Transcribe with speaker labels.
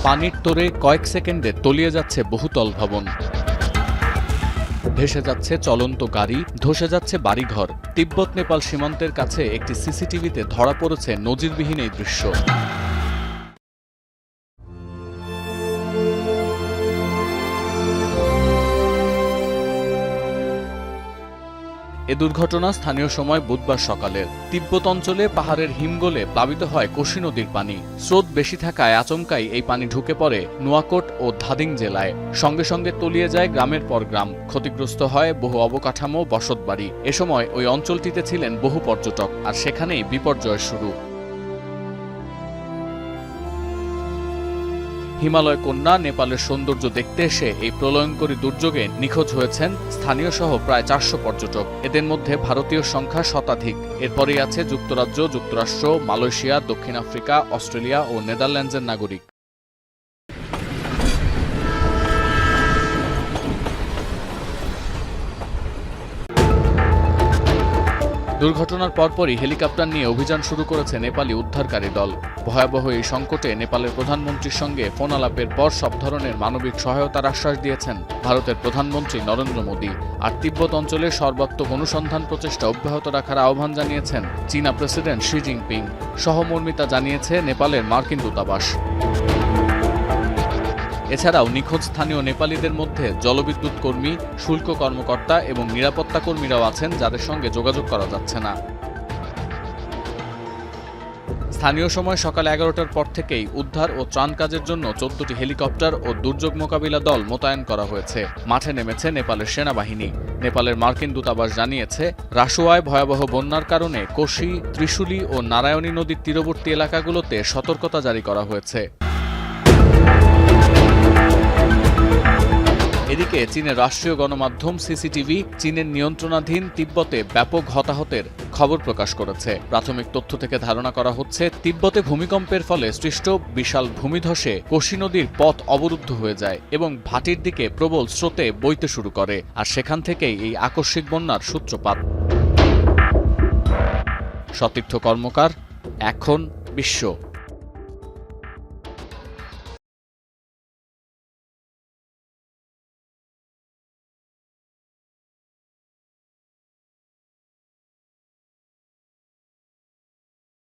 Speaker 1: পানির তোরে কয়েক সেকেন্ডে তলিয়ে যাচ্ছে বহুতল ভবন, ভেসে যাচ্ছে চলন্ত গাড়ি, ধসে যাচ্ছে বাড়িঘর। তিব্বত নেপাল সীমান্তের কাছে একটি সিসিটিভিতে ধরা পড়েছে নজিরবিহীন এই দৃশ্য। এ দুর্ঘটনা স্থানীয় সময় বুধবার সকালের। তিব্বত অঞ্চলে পাহাড়ের হিমগলে প্লাবিত হয় কোশি নদীর পানি। স্রোত বেশি থাকায় আচমকাই এই পানি ঢুকে পড়ে নুয়াকোট ও ধাদিং জেলায়। সঙ্গে সঙ্গে তলিয়ে যায় গ্রামের পর গ্রাম, ক্ষতিগ্রস্ত হয় বহু অবকাঠামো, বসতবাড়ি। এ সময় ওই অঞ্চলটিতে ছিলেন বহু পর্যটক, আর সেখানেই বিপর্যয়ের শুরু। হিমালয় কন্যা নেপালের সৌন্দর্য দেখতে এসে এই প্রলয়ঙ্করী দুর্যোগে নিখোঁজ হয়েছেন স্থানীয় সহ প্রায় 400 পর্যটক। এদের মধ্যে ভারতীয় সংখ্যা শতাধিক। এরপরেই আছে যুক্তরাজ্য, যুক্তরাষ্ট্র, মালয়েশিয়া, দক্ষিণ আফ্রিকা, অস্ট্রেলিয়া ও নেদারল্যান্ডসের নাগরিক। দুর্ঘটনার পরপরই হেলিকপ্টার নিয়ে অভিযান শুরু করেছে নেপালি উদ্ধারকারী দল। ভয়াবহ এই সংকটে নেপালের প্রধানমন্ত্রীর সঙ্গে ফোন আলাপের পর সব ধরনের মানবিক সহায়তার আশ্বাস দিয়েছেন ভারতের প্রধানমন্ত্রী নরেন্দ্র মোদী। আর তিব্বত অঞ্চলে সর্বাত্মক অনুসন্ধান প্রচেষ্টা অব্যাহত রাখার আহ্বান জানিয়েছেন চীনা প্রেসিডেন্ট শি জিনপিং। সহমর্মিতা জানিয়েছে নেপালের মার্কিন দূতাবাস। এছাড়াও নিখোঁজ স্থানীয় নেপালিদের মধ্যে জলবিদ্যুৎ কর্মী, শুল্ক কর্মকর্তা এবং নিরাপত্তা কর্মীরাও আছেন, যাদের সঙ্গে যোগাযোগ করা যাচ্ছে না। স্থানীয় সময় সকাল 11টার পর থেকেই উদ্ধার ও ত্রাণ কাজের জন্য 14টি হেলিকপ্টার ও দুর্যোগ মোকাবিলা দল মোতায়েন করা হয়েছে। মাঠে নেমেছে নেপালের সেনাবাহিনী। নেপালের মার্কিন দূতাবাস জানিয়েছে, রাসোয়ায় ভয়াবহ বন্যার কারণে কোশি, ত্রিশুলি ও নারায়ণী নদীর তীরবর্তী এলাকাগুলোতে সতর্কতা জারি করা হয়েছে। এদিকে চীনের রাষ্ট্রীয় গণমাধ্যম সিসিটিভি চীনের নিয়ন্ত্রণাধীন তিব্বতে ব্যাপক হতাহতের খবর প্রকাশ করেছে। প্রাথমিক তথ্য থেকে ধারণা করা হচ্ছে, তিব্বতে ভূমিকম্পের ফলে সৃষ্ট বিশাল ভূমিধসে কোশি নদীর পথ অবরুদ্ধ হয়ে যায় এবং ভাটির দিকে প্রবল স্রোতে বইতে শুরু করে, আর সেখান থেকেই এই আকস্মিক বন্যার সূত্রপাত। সতীর্থ কর্মকার, এখন বিশ্ব।